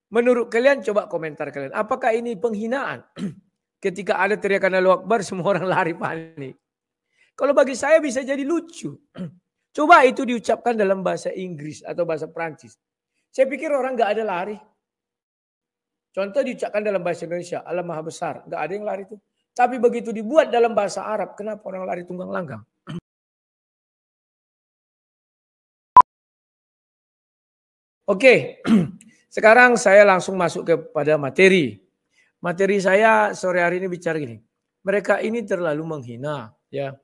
Menurut kalian coba komentar kalian. Apakah ini penghinaan? Ketika ada teriakan Allahu Akbar semua orang lari panik. Kalau bagi saya bisa jadi lucu. Coba itu diucapkan dalam bahasa Inggris atau bahasa Prancis. Saya pikir orang nggak ada lari. Contoh diucapkan dalam bahasa Indonesia, Allah Maha Besar. Nggak ada yang lari itu. Tapi begitu dibuat dalam bahasa Arab, kenapa orang lari tunggang langgang? Oke, sekarang saya langsung masuk kepada materi. Materi saya sore hari ini bicara gini. Mereka ini terlalu menghina, ya.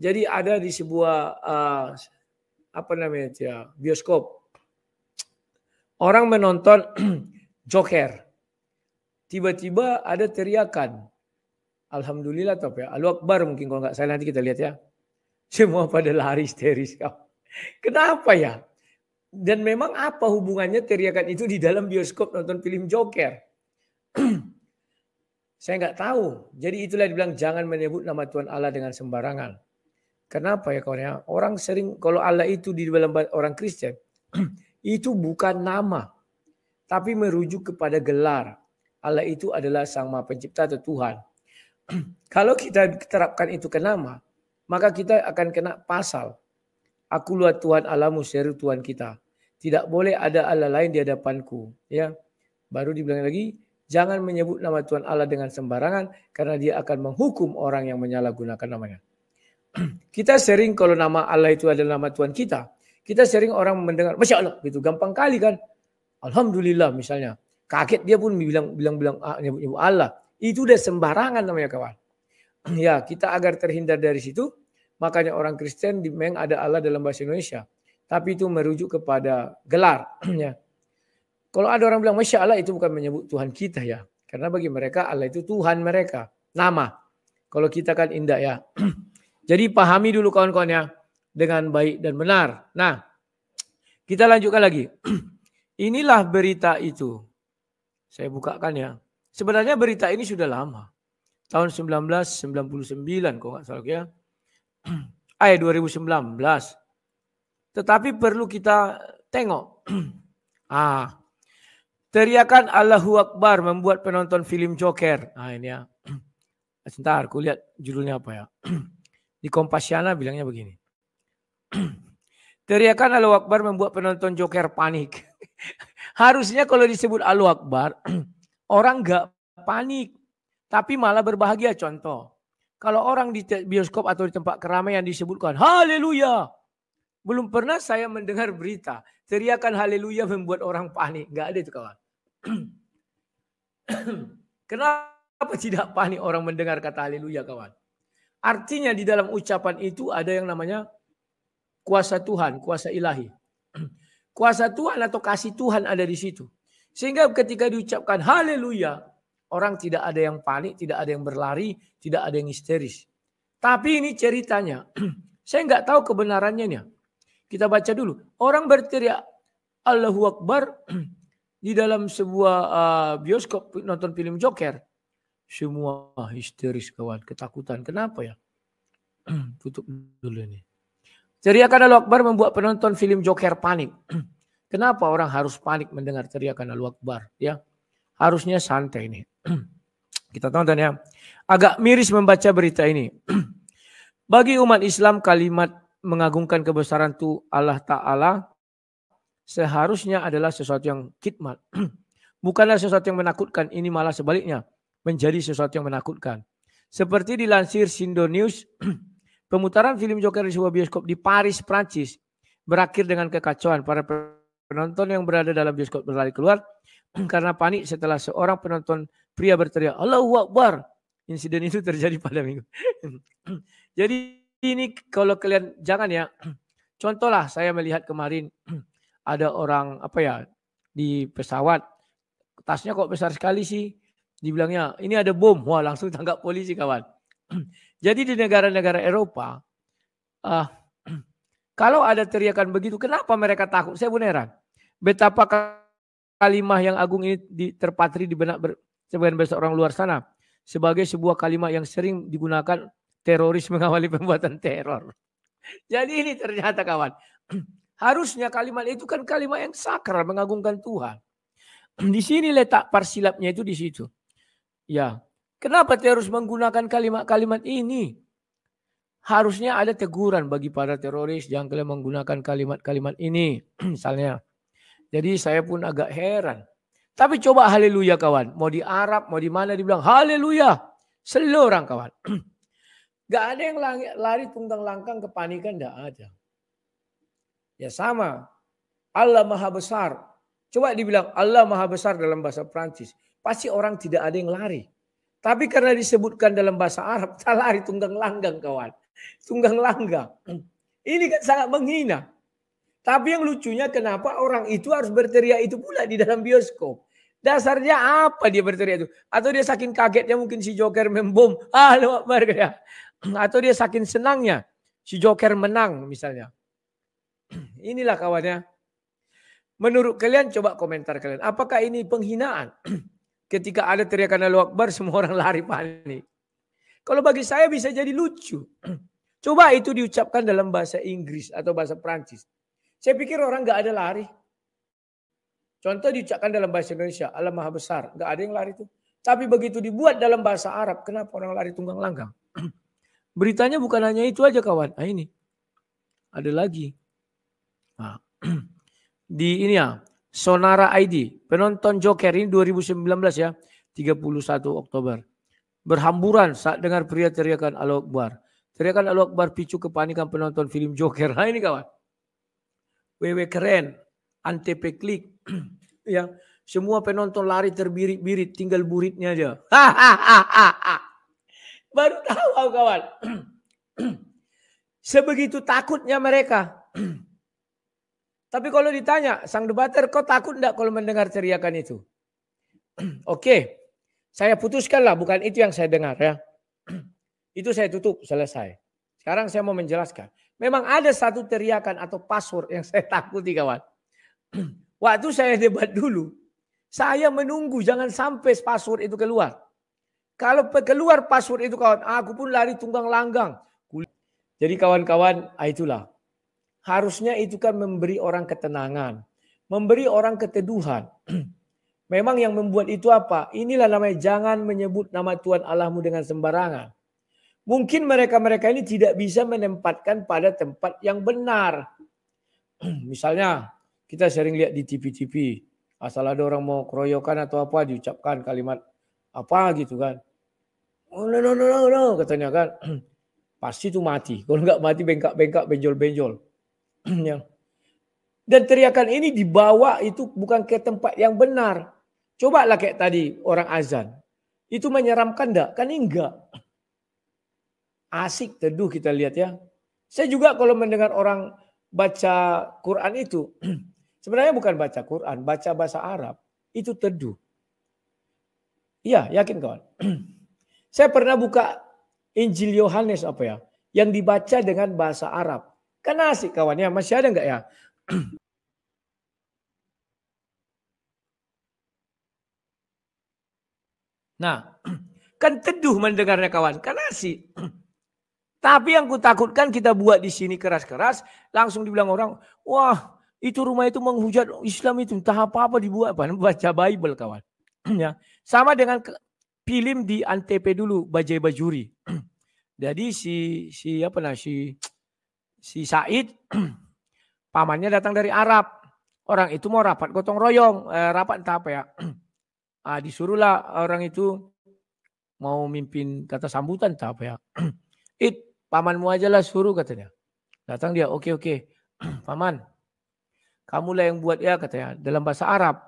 Jadi ada di sebuah bioskop. Orang menonton Joker. Tiba-tiba ada teriakan. Alhamdulillah top ya. Allahu Akbar mungkin kalau nggak salah nanti kita lihat ya. Semua pada lari histeris. Kenapa ya? Dan memang apa hubungannya teriakan itu di dalam bioskop nonton film Joker? Saya nggak tahu. Jadi itulah dibilang jangan menyebut nama Tuhan Allah dengan sembarangan. Kenapa ya kawan ya? Orang sering kalau Allah itu di dalam orang Kristen itu bukan nama, tapi merujuk kepada gelar. Allah itu adalah Sang Maha Pencipta atau Tuhan. Kalau kita terapkan itu ke nama, maka kita akan kena pasal. Akulah Tuhan Allahmu, seru Tuhan kita. Tidak boleh ada Allah lain di hadapanku. Ya, baru dibilang lagi, jangan menyebut nama Tuhan Allah dengan sembarangan, karena Dia akan menghukum orang yang menyalahgunakan namanya. Kita sering kalau nama Allah itu adalah nama Tuhan kita sering orang mendengar, Masya Allah, gitu gampang kali kan. Alhamdulillah misalnya. Kaget dia pun bilang nyebut Allah. Itu udah sembarangan namanya kawan. Ya, kita agar terhindar dari situ, makanya orang Kristen memang ada Allah dalam bahasa Indonesia. Tapi itu merujuk kepada gelar. Ya. Kalau ada orang bilang, Masya Allah itu bukan menyebut Tuhan kita ya. Karena bagi mereka Allah itu Tuhan mereka. Nama. Kalau kita kan indah ya. Jadi pahami dulu kawan-kawannya dengan baik dan benar. Nah, kita lanjutkan lagi. Inilah berita itu. Saya bukakan ya. Sebenarnya berita ini sudah lama. Tahun 1999 kalau nggak salah ya. 2019. Tetapi perlu kita tengok. Teriakan Allahu Akbar membuat penonton film Joker. Ini ya. Sebentar, aku lihat judulnya apa ya. Di Kompasiana bilangnya begini. Teriakan Allahu Akbar membuat penonton Joker panik. Harusnya kalau disebut Allahu Akbar, orang nggak panik. Tapi malah berbahagia. Contoh, kalau orang di bioskop atau di tempat keramaian disebutkan haleluya. Belum pernah saya mendengar berita teriakan haleluya membuat orang panik. Nggak ada itu kawan. Kenapa tidak panik orang mendengar kata haleluya kawan? Artinya di dalam ucapan itu ada yang namanya kuasa Tuhan, kuasa ilahi. Kuasa Tuhan atau kasih Tuhan ada di situ. Sehingga ketika diucapkan haleluya, orang tidak ada yang panik, tidak ada yang berlari, tidak ada yang histeris. Tapi ini ceritanya. Saya nggak tahu kebenarannya. Kita baca dulu. Orang berteriak Allahu Akbar di dalam sebuah bioskop nonton film Joker. Semua histeris kawan, ketakutan. Kenapa ya? Tutup dulu ini. Teriakan Allahu Akbar membuat penonton film Joker panik. Kenapa orang harus panik mendengar teriakan Allahu Akbar? Ya, harusnya santai ini. Kita tonton ya. Agak miris membaca berita ini. Bagi umat Islam kalimat mengagungkan kebesaran Tuhan Allah Ta'ala seharusnya adalah sesuatu yang khidmat. Bukanlah sesuatu yang menakutkan. Ini malah sebaliknya. Menjadi sesuatu yang menakutkan. Seperti dilansir Sindo News, pemutaran film Joker di sebuah bioskop di Paris, Prancis berakhir dengan kekacauan. Para penonton yang berada dalam bioskop berlari keluar karena panik setelah seorang penonton pria berteriak Allahu Akbar. Insiden itu terjadi pada minggu. Jadi ini kalau kalian jangan ya. Contohlah saya melihat kemarin ada orang di pesawat tasnya kok besar sekali sih. Dibilangnya ini ada bom, wah langsung tangkap polisi kawan. Jadi di negara-negara Eropa, kalau ada teriakan begitu, kenapa mereka takut? Saya pun heran. Betapa kalimat yang agung ini terpatri di benak sebagian besar orang luar sana sebagai sebuah kalimat yang sering digunakan teroris mengawali pembuatan teror. Jadi ini ternyata kawan, harusnya kalimat itu kan kalimat yang sakral mengagungkan Tuhan. Di sini letak parsilapnya itu di situ. Ya, kenapa terus menggunakan kalimat-kalimat ini? Harusnya ada teguran bagi para teroris, jangan kalian menggunakan kalimat-kalimat ini. Misalnya. Jadi saya pun agak heran. Tapi coba haleluya kawan. Mau di Arab, mau di mana dibilang haleluya. Seluruh orang kawan. Gak ada yang lari tunggang langkang kepanikan, gak ada. Ya sama. Allah Maha Besar. Coba dibilang Allah Maha Besar dalam bahasa Prancis. Pasti orang tidak ada yang lari. Tapi karena disebutkan dalam bahasa Arab, tak lari tunggang langgang kawan. Tunggang langgang. Ini kan sangat menghina. Tapi yang lucunya kenapa orang itu harus berteriak itu pula di dalam bioskop. Dasarnya apa dia berteriak itu? Atau dia saking kagetnya mungkin si Joker membom. Allahu Akbar ya. Atau dia saking senangnya si Joker menang misalnya. Inilah kawannya. Menurut kalian coba komentar kalian. Apakah ini penghinaan? Ketika ada teriakan Allahu Akbar semua orang lari panik. Kalau bagi saya bisa jadi lucu. Coba itu diucapkan dalam bahasa Inggris atau bahasa Prancis. Saya pikir orang nggak ada lari. Contoh diucapkan dalam bahasa Indonesia, Allah Maha Besar. Nggak ada yang lari itu. Tapi begitu dibuat dalam bahasa Arab, kenapa orang lari tunggang langgang? Beritanya bukan hanya itu aja kawan. Nah ini. Ada lagi. Nah, di ini ya. Sonara ID. Penonton Joker ini 2019 ya. 31 Oktober. Berhamburan saat dengar pria teriakan Allahu Akbar. Teriakan Allahu Akbar picu kepanikan penonton film Joker. Nah ini kawan. WW keren. Antp klik. Ya, semua penonton lari terbirit-birit. Tinggal buritnya aja. Baru tahu kawan. Sebegitu takutnya mereka. Tapi kalau ditanya, sang debater, kau takut enggak kalau mendengar teriakan itu? Oke. Saya putuskanlah, bukan itu yang saya dengar ya. Itu saya tutup, selesai. Sekarang saya mau menjelaskan. Memang ada satu teriakan atau password yang saya takuti kawan. Waktu saya debat dulu, saya menunggu jangan sampai password itu keluar. Kalau keluar password itu kawan, aku pun lari tunggang langgang. Jadi kawan-kawan, itulah. Harusnya itu kan memberi orang ketenangan. Memberi orang keteduhan. Memang yang membuat itu apa? Inilah namanya jangan menyebut nama Tuhan Allahmu dengan sembarangan. Mungkin mereka-mereka ini tidak bisa menempatkan pada tempat yang benar. Misalnya kita sering lihat di TV-TV. Asal ada orang mau keroyokan atau apa diucapkan kalimat apa gitu kan. Oh no, katanya kan. Pasti itu mati. Kalau nggak mati bengkak-bengkak, benjol-benjol. Dan teriakan ini dibawa itu bukan ke tempat yang benar. Cobalah kayak tadi orang azan. Itu menyeramkan enggak? Kan enggak. Asik teduh kita lihat ya. Saya juga kalau mendengar orang baca Quran itu. Sebenarnya bukan baca Quran. Baca bahasa Arab. Itu teduh. Iya yakin kawan. Saya pernah buka Injil Yohanes apa ya. Yang dibaca dengan bahasa Arab. Kan asik kawan ya. Masih ada enggak ya? Nah, kan teduh mendengarnya kawan, kan asik. Tapi yang kutakutkan kita buat di sini keras-keras, langsung dibilang orang, wah itu rumah itu menghujat Islam itu, entah apa-apa dibuat, baca Bible kawan. Ya, sama dengan film di Antp dulu, Bajai Bajuri. Jadi si Said, pamannya datang dari Arab. Orang itu mau rapat gotong royong, rapat entah apa ya. Disuruhlah orang itu mau mimpin kata sambutan entah apa ya. Pamanmu aja lah suruh katanya. Datang dia, oke. Paman, kamulah yang buat ya katanya. Dalam bahasa Arab.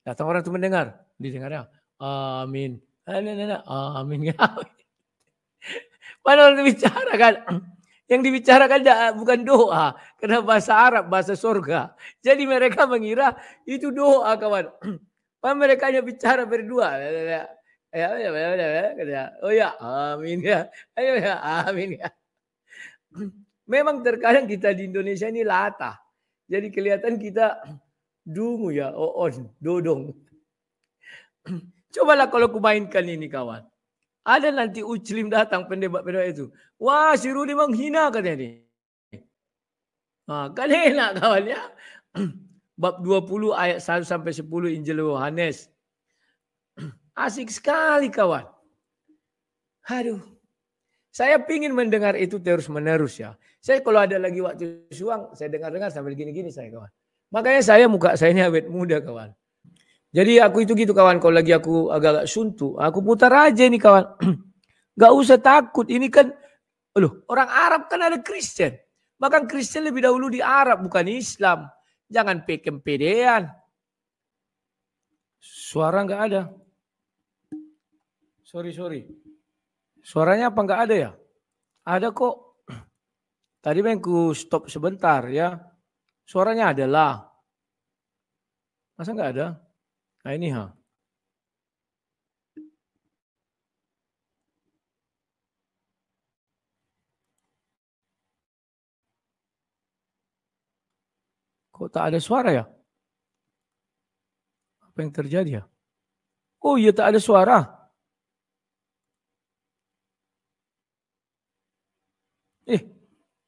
Datang orang itu mendengar. Didengarnya, amin. Amin. Mana orang bicara kan? Yang dibicarakan bukan doa. Karena bahasa Arab, bahasa surga. Jadi mereka mengira itu doa kawan. Mereka hanya bicara berdua. Oh ya, amin ya. Amin ya. Memang terkadang kita di Indonesia ini latah. Jadi kelihatan kita dungu ya, dodong. Cobalah kalau kumainkan ini kawan. Ada nanti Uclim datang pendebat-pendebat itu. Wah si Rudi menghina katanya ini. Kan enak kawan ya. bab 20 ayat 1 sampai 10 Injil Yohanes. Asik sekali kawan. Aduh. Saya pingin mendengar itu terus-menerus ya. Saya kalau ada lagi waktu suang, saya dengar-dengar sambil gini-gini saya kawan. Makanya muka saya ini awet muda kawan. Jadi aku itu gitu kawan, kalau lagi aku agak-agak suntuk, aku putar aja nih kawan. Gak usah takut, ini kan, loh, orang Arab kan ada Kristen. Bahkan Kristen lebih dahulu di Arab, bukan Islam. Jangan pedean. Suara nggak ada. Sorry. Suaranya apa nggak ada ya? Ada kok. Tadi main ku stop sebentar ya. Suaranya ada lah. Masa nggak ada? Nah ini ha. Kok tak ada suara ya? Apa yang terjadi ya? Oh iya tak ada suara.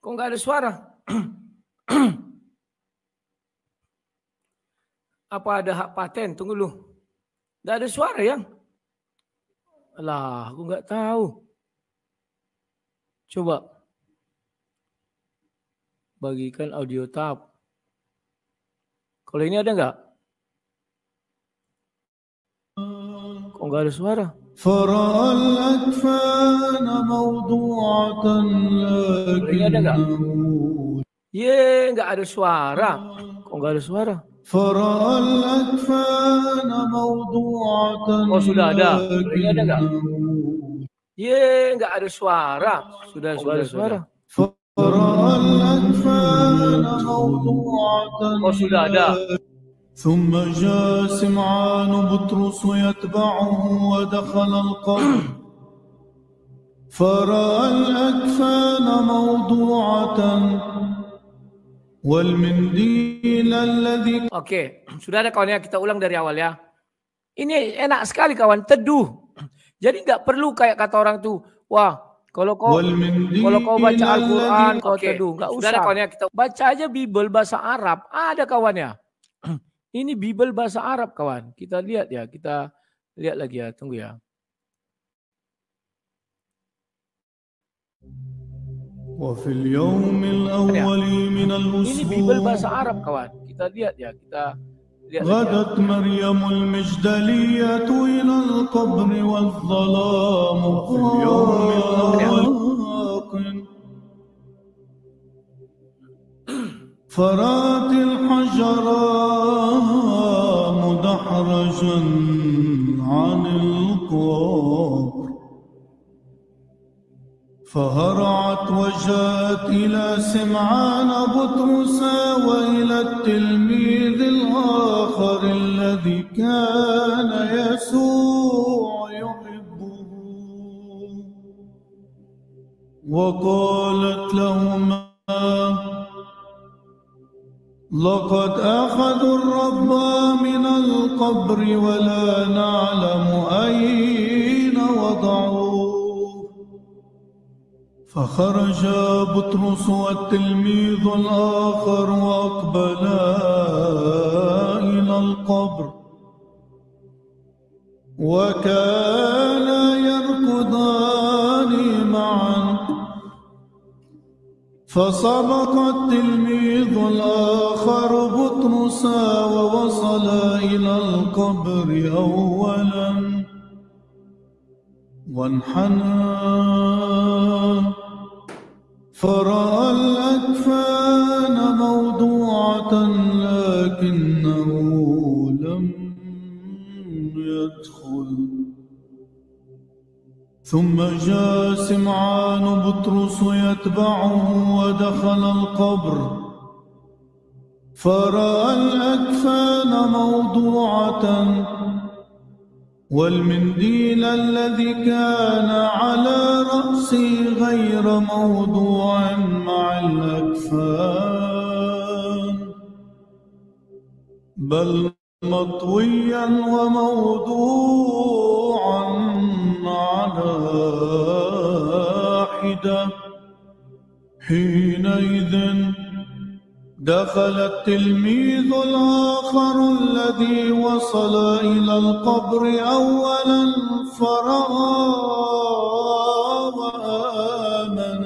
Kok nggak ada suara? Apa ada hak paten? Tunggu dulu. Nggak ada suara ya? Alah, aku nggak tahu. Coba. Bagikan audio tab. Kalau ini ada nggak? Kok nggak ada suara? Ini ada nggak? Nggak ada suara. Kok nggak ada suara? Oh sudah ada. Ini ada nggak? Nggak ada suara. Sudah ada suara. Oh sudah ada. ثم جاء سمعان بطرس يتبعه ودخل القبر فرأى الأكفان موضوعة والمنديل الذي. Oke, sudah ada kawan ya, kita ulang dari awal ya. Ini enak sekali kawan, teduh. Jadi nggak perlu kayak kata orang tuh, wah kalau kau baca Al-Quran kau teduh, nggak usah. Sudah ada kawan ya, kita baca aja Bible bahasa Arab, ada kawannya. Ini Bible bahasa Arab kawan. Kita lihat ya, kita lihat lagi ya, tunggu ya. Ini Bible bahasa Arab kawan. Kita lihat ya, kita lihat. غدت مريم المجدلية إلى القبر والظلام في اليوم الأول فرأت الحجر مدحرجا عن القبر فهرعت وجاءت إلى سمعان بطرس وإلى التلميذ الآخر الذي كان يسوع يحبه وقالت لهما لقد أخذوا الرب من القبر ولا نعلم أين وضعوه فخرج بطرس والتلميذ الآخر وأقبلا إلى القبر وكانا يركضان معا فسبق التلميذ الآخر بطرس ووصل إلى القبر أولا وانحنى فرأى الأكفان موضوعة لكنه لم يدخل ثم جاء سمعان بطرس يتبعه ودخل القبر فرأى الأكفان موضوعة والمنديل الذي كان على رأسه غير موضوع مع الأكفان بل مطويا وموضوعا على حدة حينئذ دخل التلميذ الآخر الذي وصل إلى القبر أولا فرغى وآمن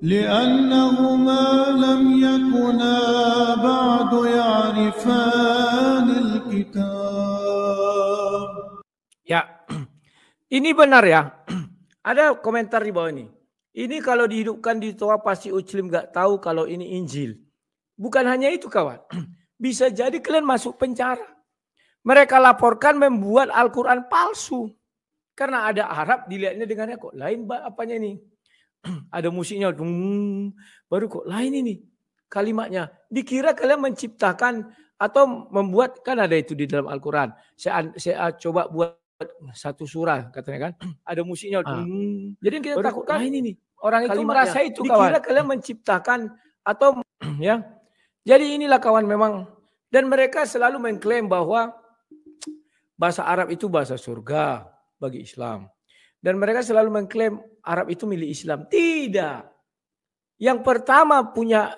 لأنهما لم يكونا بعد يعرفان الكتاب. Ya, ini benar ya. Ada komentar di bawah ini. Ini kalau dihidupkan di Toa pasti Muslim gak tahu kalau ini Injil. Bukan hanya itu kawan. Bisa jadi kalian masuk penjara. Mereka laporkan membuat Al-Quran palsu. Karena ada Arab dilihatnya dengannya kok lain apanya ini. Ada musiknya. Baru kok lain ini kalimatnya. Dikira kalian menciptakan atau membuat. Kan ada itu di dalam Al-Quran. Saya coba buat satu surah katanya kan. Ada musiknya. Jadi kita takutkan ini. Orang itu merasa itu kawan. Dikira kalian menciptakan atau ya. Jadi inilah kawan memang. Dan mereka selalu mengklaim bahwa bahasa Arab itu bahasa surga bagi Islam. Dan mereka selalu mengklaim Arab itu milik Islam. Tidak. Yang pertama punya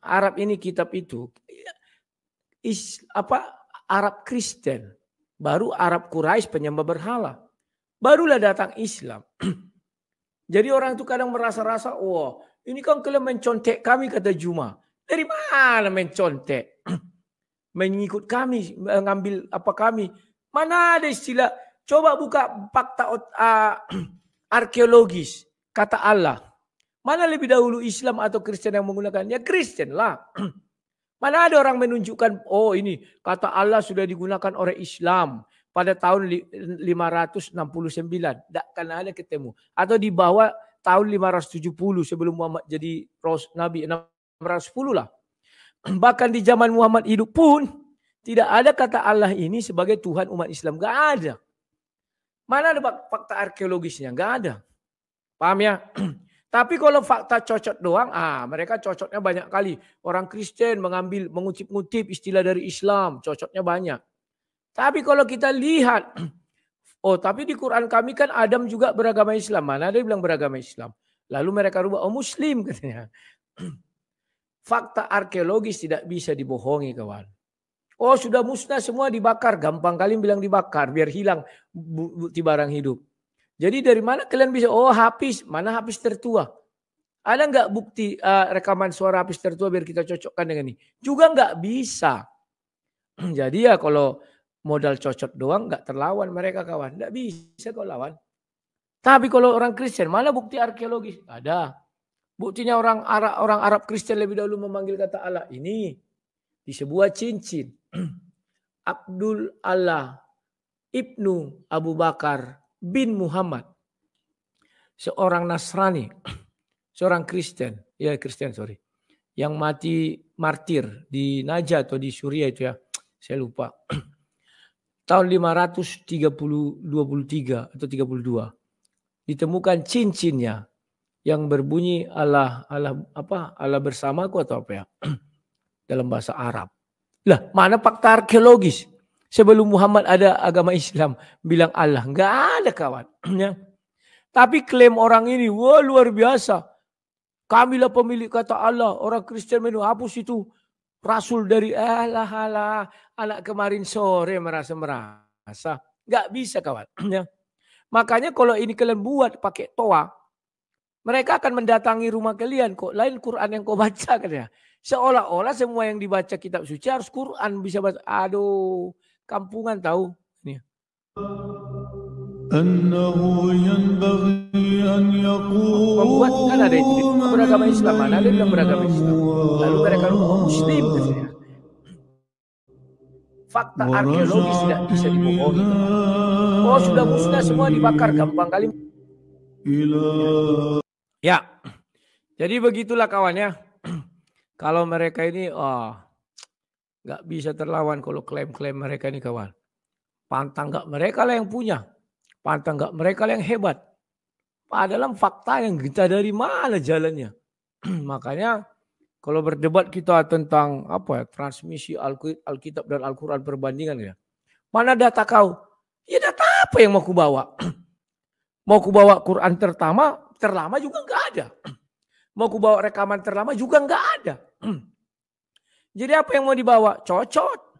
Arab ini kitab itu Arab Kristen. Baru Arab Quraisy penyembah berhala. Barulah datang Islam. Jadi orang itu kadang merasa-rasa, wah ini kan kalian mencontek kami kata Juma. Dari mana mencontek? Mengikut kami, mengambil apa kami. Mana ada istilah, coba buka fakta arkeologis, kata Allah. Mana lebih dahulu Islam atau Kristen yang menggunakan? Ya Kristen lah. Mana ada orang menunjukkan, oh ini kata Allah sudah digunakan oleh Islam pada tahun 569. Tidak akan ada ketemu. Atau di bawah tahun 570 sebelum Muhammad jadi Nabi 610 lah. Bahkan di zaman Muhammad hidup pun tidak ada kata Allah ini sebagai Tuhan umat Islam. Gak ada. Mana ada fakta arkeologisnya? Gak ada. Paham ya? Tapi kalau fakta cocok doang, mereka cocoknya banyak kali. Orang Kristen mengutip-ngutip istilah dari Islam, cocoknya banyak. Tapi kalau kita lihat, tapi di Quran kami kan Adam juga beragama Islam. Mana ada yang bilang beragama Islam? Lalu mereka rubah, Muslim katanya. Fakta arkeologis tidak bisa dibohongi kawan. Oh sudah musnah semua dibakar. Gampang kali bilang dibakar biar hilang bukti barang hidup. Jadi dari mana kalian bisa, Hafiz, mana Hafiz tertua? Ada nggak bukti rekaman suara Hafiz tertua biar kita cocokkan dengan ini? Juga nggak bisa. Jadi ya kalau modal cocok doang nggak terlawan mereka kawan. Nggak bisa kau lawan. Tapi kalau orang Kristen, mana bukti arkeologis? Ada. Buktinya orang Arab Kristen lebih dahulu memanggil kata Allah. Ini di sebuah cincin. Abdul Allah Ibnu Abu Bakar bin Muhammad. Seorang Nasrani. Seorang Kristen. Ya Kristen sorry. Yang mati martir di Najaf atau di Suriah itu ya. Saya lupa. Tahun 523 atau 32 ditemukan cincinnya yang berbunyi Allah bersamaku atau apa ya dalam bahasa Arab. Lah mana fakta arkeologis sebelum Muhammad ada agama Islam bilang Allah? Nggak ada kawan. Tapi klaim orang ini wah luar biasa. Kamilah pemilik kata Allah. Orang Kristen hapus itu Rasul dari alah anak kemarin sore merasa. Nggak bisa kawan. Makanya kalau ini kalian buat pakai toa, mereka akan mendatangi rumah kalian. Kok lain Quran yang kau baca katanya. Seolah-olah semua yang dibaca kitab suci harus Quran bisa baca. Aduh, kampungan tahu. Ini. Membuat kan ada itu beragama Islam, mana ada yang beragama Islam. Lalu mereka Muslim katanya. Fakta arkeologis tidak bisa dibohongi. Oh sudah musnah semua dibakar gampang kali. Ya, jadi begitulah kawannya. Kalau mereka ini, nggak bisa terlawan kalau klaim-klaim mereka ini kawan. Pantang nggak mereka lah yang punya, pantang nggak mereka lah yang hebat. Padahal fakta yang kita dari mana jalannya. Makanya kalau berdebat kita tentang transmisi Alkitab dan Al-Quran perbandingan ya. Mana data kau? Ya data apa yang mau ku bawa? Mau ku bawa Quran terlama juga nggak ada. Mau ku bawa rekaman terlama juga nggak ada. Jadi apa yang mau dibawa? Cocot.